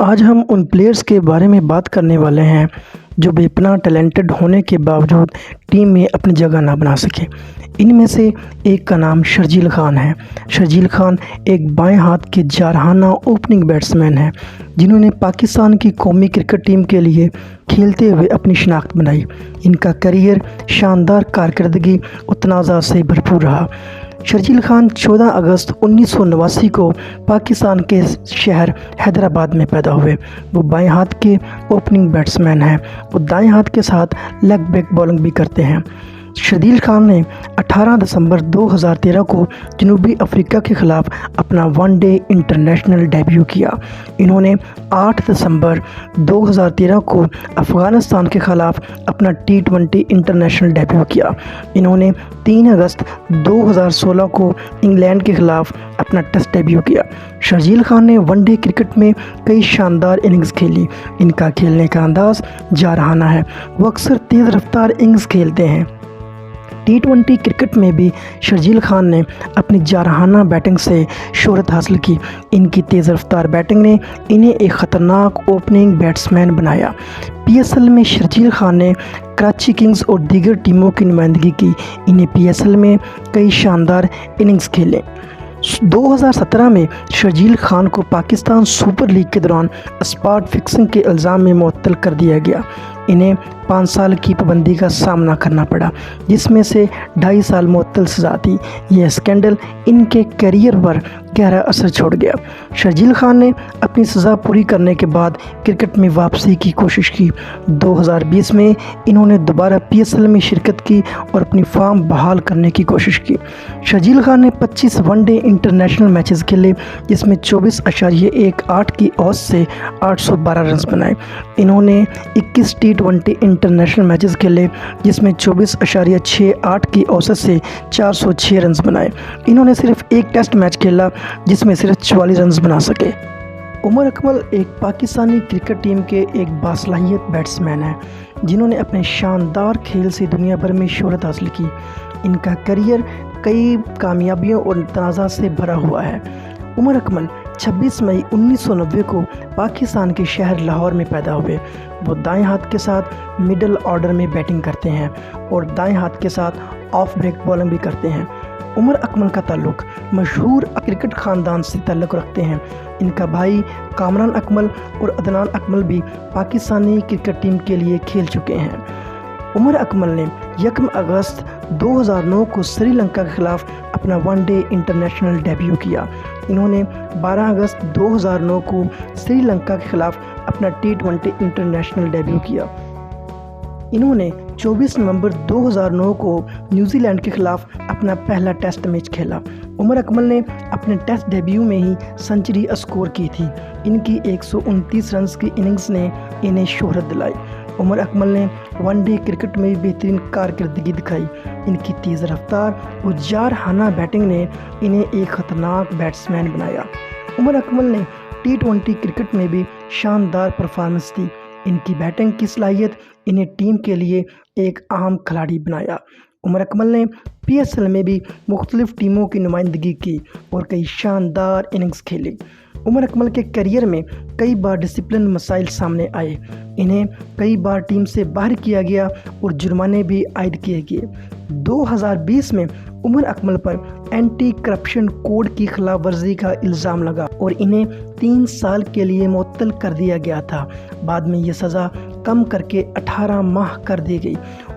آج ہم ان پلیئرز کے بارے میں بات کرنے والے ہیں جو بے پناہ ٹیلنٹڈ ہونے کے باوجود ٹیم میں اپنی جگہ نہ بنا سکے۔ ان میں سے ایک کا نام شرجیل خان ہے۔ شرجیل خان ایک بائیں ہاتھ کے جارحانہ اوپننگ بیٹسمین ہیں جنہوں نے پاکستان کی قومی کرکٹ ٹیم کے لیے کھیلتے ہوئے اپنی شناخت بنائی۔ ان کا کیریئر شاندار کارکردگی اور تنازعات سے بھرپور رہا۔ شرجیل خان 14 اگست 1989 کو پاکستان کے شہر حیدرآباد میں پیدا ہوئے۔ وہ بائیں ہاتھ کے اوپننگ بیٹسمین ہیں اور دائیں ہاتھ کے ساتھ لیگ بریک بالنگ بھی کرتے ہیں۔ شرجیل خان نے 18 دسمبر 2013 کو جنوبی افریقہ کے خلاف اپنا ون ڈے انٹرنیشنل ڈیبیو کیا۔ انہوں نے 8 دسمبر 2013 کو افغانستان کے خلاف اپنا T20 انٹرنیشنل ڈیبیو کیا۔ انہوں نے 3 اگست 2016 کو انگلینڈ کے خلاف اپنا ٹیسٹ ڈیبیو کیا۔ شرجیل خان نے ون ڈے کرکٹ میں کئی شاندار اننگز کھیلی۔ ان کا کھیلنے کا انداز جارحانہ ہے۔ وہ اکثر تیز رفتار اننگز کھیلتے ہیں۔ T20 کرکٹ میں بھی شرجیل خان نے اپنی جارحانہ بیٹنگ سے شہرت حاصل کی۔ ان کی تیز رفتار بیٹنگ نے انہیں ایک خطرناک اوپننگ بیٹسمین بنایا۔ PSL میں شرجیل خان نے کراچی کنگز اور دیگر ٹیموں کی نمائندگی کی۔ انہیں PSL میں کئی شاندار اننگز کھیلے۔ 2017 میں شرجیل خان کو پاکستان سپر لیگ کے دوران اسپاٹ فکسنگ کے الزام میں معطل کر دیا گیا۔ انہیں 5 سال کی پابندی کا سامنا کرنا پڑا، جس میں سے 2.5 سال معطل سزا تھی۔ یہ اسکینڈل ان کے کیریئر پر گہرا اثر چھوڑ گیا۔ شرجیل خان نے اپنی سزا پوری کرنے کے بعد کرکٹ میں واپسی کی کوشش کی۔ 2020 میں انہوں نے دوبارہ PSL میں شرکت کی اور اپنی فارم بحال کرنے کی کوشش کی۔ شرجیل خان نے 25 ون ڈے انٹرنیشنل میچز کھیلے، جس میں 24.18 کی اوسط سے 812 رنز بنائے۔ انہوں نے 21 T20 انٹرنیشنل میچز کھیلے، جس میں 24.68 کی اوسط سے 406 رنز بنائے۔ انہوں نے صرف ایک ٹیسٹ میچ کھیلا، جس میں صرف 44 رنز بنا سکے۔ عمر اکمل ایک پاکستانی کرکٹ ٹیم کے ایک باصلاحیت بیٹسمین ہیں جنہوں نے اپنے شاندار کھیل سے دنیا بھر میں شہرت حاصل کی۔ ان کا کیریئر کئی کامیابیوں اور تنازعات سے بھرا ہوا ہے۔ عمر اکمل 26 مئی 1990 کو پاکستان کے شہر لاہور میں پیدا ہوئے۔ وہ دائیں ہاتھ کے ساتھ مڈل آرڈر میں بیٹنگ کرتے ہیں اور دائیں ہاتھ کے ساتھ آف بریک بالنگ بھی کرتے ہیں۔ عمر اکمل کا تعلق مشہور کرکٹ خاندان سے تعلق رکھتے ہیں۔ ان کا بھائی کامران اکمل اور عدنان اکمل بھی پاکستانی کرکٹ ٹیم کے لیے کھیل چکے ہیں۔ عمر اکمل نے 1 اگست 2009 کو سری لنکا کے خلاف اپنا ون ڈے انٹرنیشنل ڈیبیو کیا۔ انہوں نے 12 اگست 2009 کو سری لنکا کے خلاف اپنا T20 انٹرنیشنل ڈیبیو کیا۔ انہوں نے 24 نومبر 2009 کو نیوزی لینڈ کے خلاف اپنا پہلا ٹیسٹ میچ کھیلا۔ عمر اکمل نے اپنے ٹیسٹ ڈیبیو میں ہی سنچری اسکور کی تھی۔ ان کی 129 رنز کی اننگز نے انہیں شہرت دلائی۔ عمر اکمل نے ون ڈے کرکٹ میں بہترین کارکردگی دکھائی۔ ان کی تیز رفتار اور جارحانہ بیٹنگ نے انہیں ایک خطرناک بیٹسمین بنایا۔ عمر اکمل نے T20 کرکٹ میں بھی شاندار پرفارمنس دی۔ ان کی بیٹنگ کی صلاحیت انہیں ٹیم کے لیے ایک اہم کھلاڑی بنایا۔ عمر اکمل نے PSL میں بھی مختلف ٹیموں کی نمائندگی کی اور کئی شاندار اننگز کھیلی۔ عمر اکمل کے کیریئر میں کئی بار ڈسپلن مسائل سامنے آئے۔ انہیں کئی بار ٹیم سے باہر کیا گیا اور جرمانے بھی عائد کیے گئے۔ 2020 میں عمر اکمل پر اینٹی کرپشن کوڈ کی خلاف ورزی کا الزام لگا اور انہیں 3 سال کے لیے معطل کر دیا گیا تھا۔ بعد میں یہ سزا کم کر کے 18 ماہ کر دی گئی۔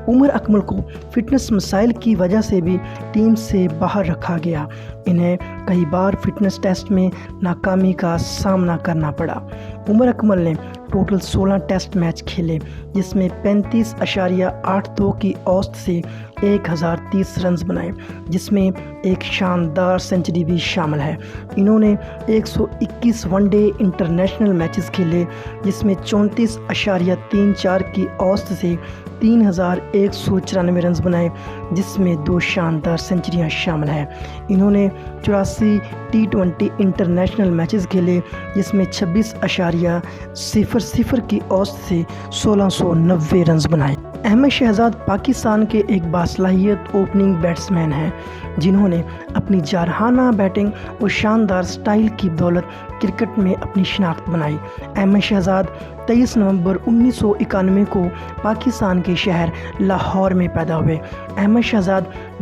عمر اکمل کو فٹنس مسائل کی وجہ سے بھی ٹیم سے باہر رکھا گیا۔ انہیں کئی بار فٹنس ٹیسٹ میں ناکامی کا سامنا کرنا پڑا۔ عمر اکمل نے ٹوٹل 16 ٹیسٹ میچ کھیلے، جس میں 35.82 کی اوسط سے 1030 رنز بنائے، جس میں ایک شاندار سنچری بھی شامل ہے۔ انہوں نے 121 ون ڈے انٹرنیشنل میچز کھیلے، جس میں 34.34 کی اوسط سے 3194 رنز بنائے، جس میں 2 شاندار سنچریاں شامل ہیں۔ انہوں نے 84 T20 انٹرنیشنل میچز کھیلے، جس میں 26.00 کی اوسط سے 1690 رنز بنائے۔ احمد شہزاد پاکستان کے ایک باصلاحیت اوپننگ بیٹسمین ہیں جنہوں نے اپنی جارحانہ بیٹنگ اور شاندار سٹائل کی بدولت کرکٹ میں اپنی شناخت بنائی۔ احمد شہزاد 23 نومبر 1991 کو پاکستان کے شہر لاہور میں پیدا ہوئے۔ احمد شہزاد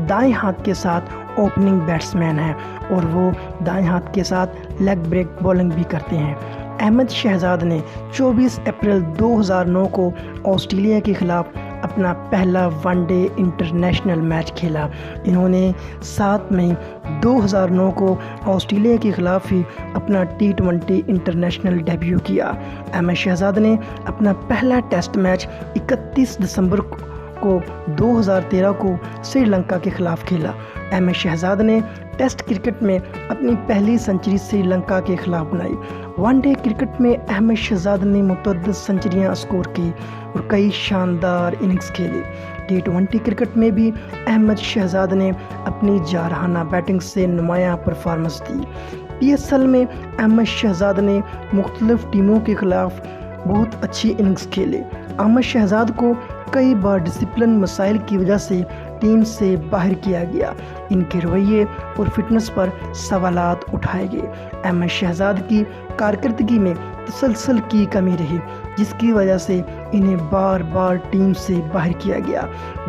دائیں ہاتھ کے ساتھ اوپننگ بیٹسمین ہیں اور وہ دائیں ہاتھ کے ساتھ لیگ بریک بولنگ بھی کرتے ہیں۔ احمد شہزاد نے 24 اپریل 2009 کو آسٹریلیا کے خلاف اپنا پہلا ون ڈے انٹرنیشنل میچ کھیلا۔ انہوں نے 7 مئی 2009 کو آسٹریلیا کے خلاف ہی اپنا T20 انٹرنیشنل ڈیبیو کیا۔ احمد شہزاد نے اپنا پہلا ٹیسٹ میچ 31 دسمبر کو 2013 کو سری لنکا کے خلاف کھیلا۔ احمد شہزاد نے ٹیسٹ کرکٹ میں اپنی پہلی سنچری سری لنکا کے خلاف بنائی۔ ون ڈے کرکٹ میں احمد شہزاد نے متعدد سنچریاں اسکور کی اور کئی شاندار اننگز کھیلی۔ T20 کرکٹ میں بھی احمد شہزاد نے اپنی جارحانہ بیٹنگ سے نمایاں پرفارمنس دی۔ PSL میں احمد شہزاد نے مختلف ٹیموں کے خلاف بہت اچھی اننگز کھیلے۔ احمد شہزاد کو کئی بار ڈسپلن مسائل کی وجہ سے ٹیم سے باہر کیا گیا۔ ان کے رویے اور فٹنس پر سوالات اٹھائے گئے۔ احمد شہزاد کی کارکردگی میں تسلسل کی کمی رہی، جس کی وجہ سے انہیں بار بار ٹیم سے باہر کیا گیا۔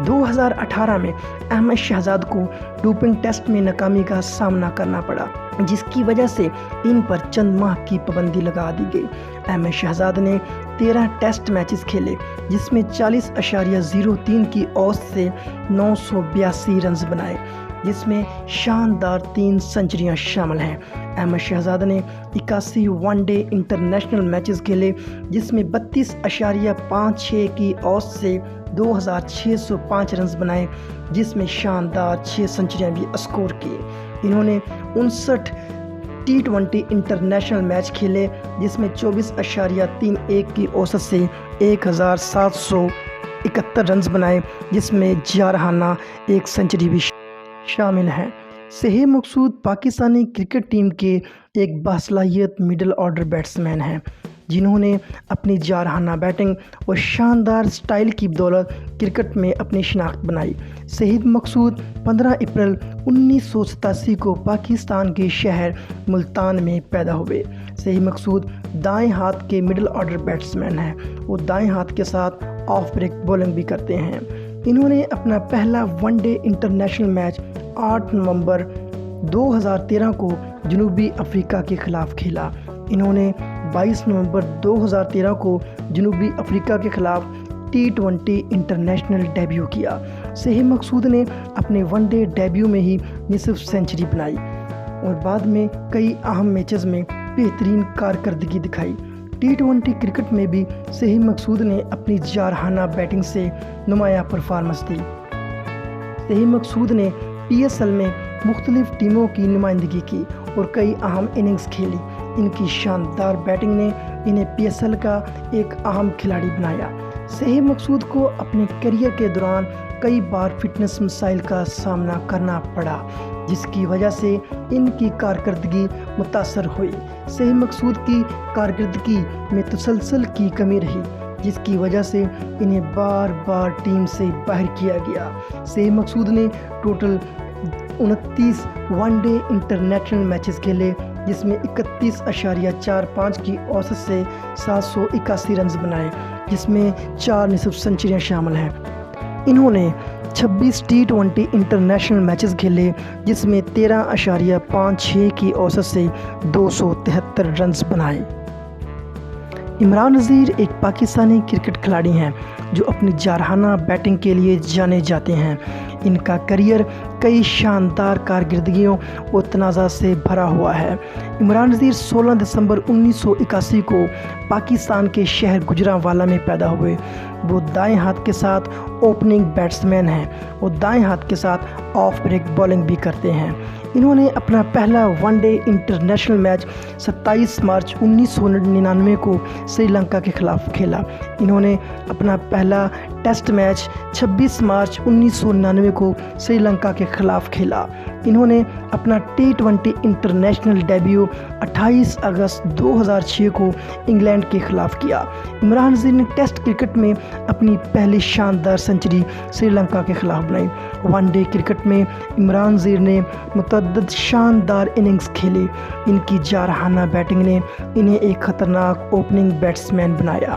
2018 میں احمد شہزاد کو ڈوپنگ ٹیسٹ میں ناکامی کا سامنا کرنا پڑا، جس کی وجہ سے ان پر چند ماہ کی پابندی لگا دی گئی۔ احمد شہزاد نے 13 ٹیسٹ میچز کھیلے، جس میں 40.03 کی اوسط سے 982 رنز بنائے، جس میں شاندار 3 سنچریاں شامل ہیں۔ احمد شہزاد نے 81 ون ڈے انٹرنیشنل میچز کھیلے، جس میں 32.56 کی اوسط سے 2605 رنز بنائے، جس میں شاندار 6 سنچریاں بھی اسکور کی۔ انہوں نے 59 T20 انٹرنیشنل میچ کھیلے، جس میں 24.31 کی اوسط سے 1771 رنز بنائے، جس میں جارحانہ 1 سنچری بھی شامل ہیں۔ صہیب مقصود پاکستانی کرکٹ ٹیم کے ایک باصلاحیت مڈل آرڈر بیٹسمین ہیں، جنہوں نے اپنی جارحانہ بیٹنگ اور شاندار سٹائل کی بدولت کرکٹ میں اپنی شناخت بنائی۔ صہیب مقصود 15 اپریل 1987 کو پاکستان کے شہر ملتان میں پیدا ہوئے۔ صہیب مقصود دائیں ہاتھ کے مڈل آرڈر بیٹسمین ہیں۔ وہ دائیں ہاتھ کے ساتھ آف بریک بولنگ بھی کرتے ہیں۔ انہوں نے اپنا پہلا ون ڈے انٹرنیشنل میچ 8 نومبر 2013 کو جنوبی افریقہ کے خلاف کھیلا۔ انہوں نے 22 نومبر 2013 کو جنوبی افریقہ کے خلاف T20 انٹرنیشنل ڈیبیو کیا۔ صہیب مقصود نے اپنے ون ڈے ڈیبیو میں ہی نصف سینچری بنائی اور بعد میں کئی اہم میچز میں بہترین کارکردگی دکھائی۔ T20 کرکٹ میں بھی صہیب مقصود نے اپنی جارحانہ بیٹنگ سے نمایاں پرفارمنس دی۔ صہیب مقصود نے PSL میں مختلف ٹیموں کی نمائندگی کی اور کئی اہم اننگز کھیلی۔ ان کی شاندار بیٹنگ نے انہیں PSL کا ایک اہم کھلاڑی بنایا۔ صہیب مقصود کو اپنے کیریئر کے دوران کئی بار فٹنس مسائل کا سامنا کرنا پڑا، جس کی وجہ سے ان کی کارکردگی متاثر ہوئی۔ صہیب مقصود کی کارکردگی میں تسلسل کی کمی رہی، جس کی وجہ سے انہیں بار بار ٹیم سے باہر کیا گیا۔ صہیب مقصود نے total 29 one day international matches کھیلے، جس میں 31.45 کی اوسط سے 781 رنز بنائے، جس میں 4 نصف سنچریاں شامل ہیں۔ انہوں نے 26 T20 انٹرنیشنل میچز کھیلے، جس میں 13.56 کی اوسط سے 273 رنز بنائے۔ عمران نذیر ایک پاکستانی کرکٹ کھلاڑی ہیں جو اپنی جارحانہ بیٹنگ کے لیے جانے جاتے ہیں۔ ان کا کیریئر کئی شاندار کارکردگیوں اور تنازعات سے بھرا ہوا ہے۔ عمران نذیر 16 دسمبر 1981 کو پاکستان کے شہر گجرانوالہ میں پیدا ہوئے۔ وہ دائیں ہاتھ کے ساتھ اوپننگ بیٹسمین ہیں اور دائیں ہاتھ کے ساتھ آف بریک بولنگ بھی کرتے ہیں۔ انہوں نے اپنا پہلا one day international match 27 March 1999 کو سری لنکا کے خلاف کھیلا۔ انہوں نے اپنا پہلا ٹیسٹ میچ 26 مارچ 1999 کو سری لنکا کے خلاف کھیلا۔ انہوں نے اپنا T20 انٹرنیشنل ڈیبیو 28 اگست 2006 کو انگلینڈ کے خلاف کیا۔ عمران نذیر نے ٹیسٹ کرکٹ میں اپنی پہلی شاندار سنچری سری لنکا کے خلاف بنائی۔ ون ڈے کرکٹ میں عمران نذیر نے متعدد شاندار اننگز کھیلی۔ ان کی جارحانہ بیٹنگ نے انہیں ایک خطرناک اوپننگ بیٹسمین بنایا۔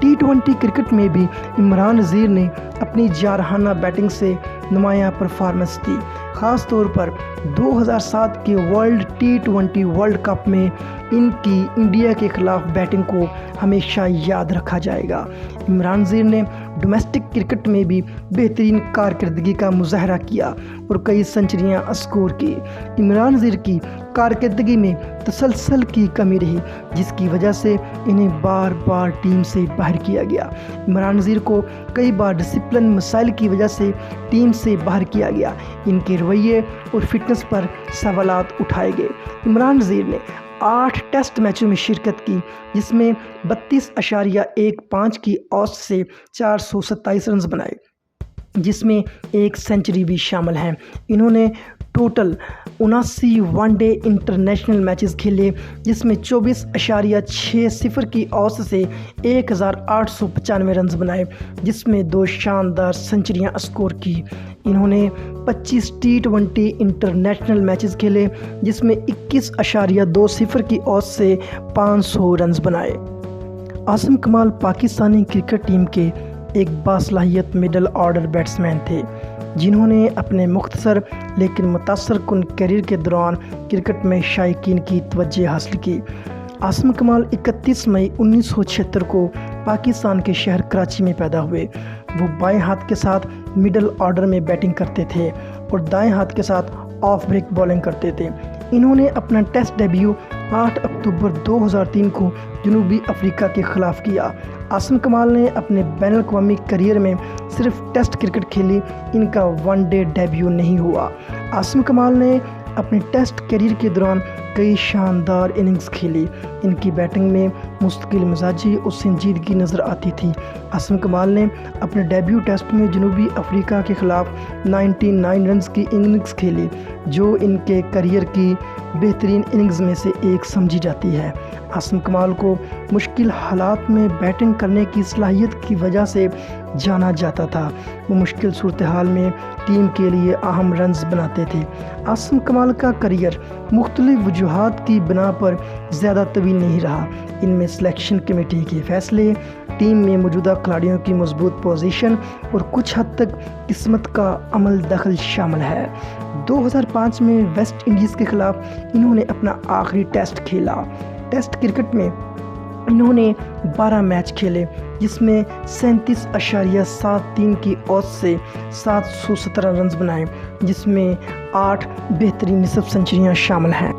T20 کرکٹ میں بھی عمران نذیر نے اپنی جارحانہ بیٹنگ سے نمایاں پرفارمنس دی۔ خاص طور پر 2007 کے ورلڈ T20 ورلڈ کپ میں ان کی انڈیا کے خلاف بیٹنگ کو ہمیشہ یاد رکھا جائے گا۔ عمران نذیر نے ڈومیسٹک کرکٹ میں بھی بہترین کارکردگی کا مظاہرہ کیا اور کئی سنچریاں اسکور کی۔ عمران نذیر کی کارکردگی میں تسلسل کی کمی رہی، جس کی وجہ سے انہیں بار بار ٹیم سے باہر کیا گیا۔ عمران نذیر کو کئی بار ڈسپلن مسائل کی وجہ سے ٹیم سے باہر کیا گیا۔ ان کے رویے اور فٹنس پر سوالات اٹھائے گئے۔ عمران نذیر نے 8 ٹیسٹ میچوں میں شرکت کی، جس میں 32.15 کی اوسط سے 427 رنز بنائے، جس میں ایک سنچری بھی شامل ہے۔ انہوں نے total 79 one day international matches کھیلے، جس میں 24.60 کی اوسط سے 1895 رنز بنائے، جس میں 2 شاندار سنچریاں اسکور کی۔ انہوں نے 25 T20 انٹرنیشنل میچز کھیلے، جس میں 21.20 کی اوسط سے 500 رنز بنائے۔ عاصم کمال پاکستانی کرکٹ ٹیم کے ایک باصلاحیت مڈل آرڈر بیٹسمین تھے، جنہوں نے اپنے مختصر لیکن متاثر کن کیریئر کے دوران کرکٹ میں شائقین کی توجہ حاصل کی۔ عاصم کمال 31 مئی 1976 کو پاکستان کے شہر کراچی میں پیدا ہوئے۔ وہ بائیں ہاتھ کے ساتھ مڈل آرڈر میں بیٹنگ کرتے تھے اور دائیں ہاتھ کے ساتھ آف بریک بالنگ کرتے تھے۔ انہوں نے اپنا ٹیسٹ ڈیبیو 8 اکتوبر 2003 کو جنوبی افریقہ کے خلاف کیا۔ عاصم کمال نے اپنے بین الاقوامی کیریئر میں صرف ٹیسٹ کرکٹ کھیلی، ان کا ون ڈے ڈیبیو نہیں ہوا۔ عاصم کمال نے اپنے ٹیسٹ کیریئر کے دوران کئی شاندار اننگز کھیلی۔ ان کی بیٹنگ میں مستقل مزاجی اور سنجیدگی نظر آتی تھی۔ عاصم کمال نے اپنے ڈیبیو ٹیسٹ میں جنوبی افریقہ کے خلاف 99 رنز کی اننگز کھیلی، جو ان کے کیریئر کی بہترین اننگز میں سے ایک سمجھی جاتی ہے۔ عاصم کمال کو مشکل حالات میں بیٹنگ کرنے کی صلاحیت کی وجہ سے جانا جاتا تھا۔ وہ مشکل صورتحال میں ٹیم کے لیے اہم رنز بناتے تھے۔ عاصم کمال کا کیریئر مختلف وجوہات کی بنا پر زیادہ طویل نہیں رہا۔ ان میں سلیکشن کمیٹی کے فیصلے، ٹیم میں موجودہ کھلاڑیوں کی مضبوط پوزیشن اور کچھ حد تک قسمت کا عمل دخل شامل ہے۔ 2005 میں ویسٹ انڈیز کے خلاف انہوں نے اپنا آخری ٹیسٹ کھیلا۔ ٹیسٹ کرکٹ میں انہوں نے 12 میچ کھیلے، جس میں 37.73 کی اوسط سے 717 رنز بنائے، جس میں 8 بہترین نصف سنچریاں شامل ہیں۔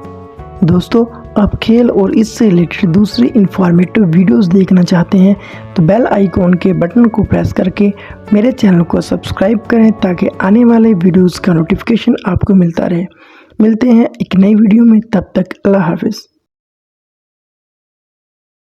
دوستو، آپ کھیل اور اس سے ریلیٹڈ دوسری انفارمیٹیو ویڈیوز دیکھنا چاہتے ہیں تو بیل آئیکن کے بٹن کو پریس کر کے میرے چینل کو سبسکرائب کریں تاکہ آنے والے ویڈیوز کا نوٹیفیکیشن آپ کو ملتا رہے۔ ملتے ہیں ایک نئی ویڈیو میں، تب تک اللہ حافظ۔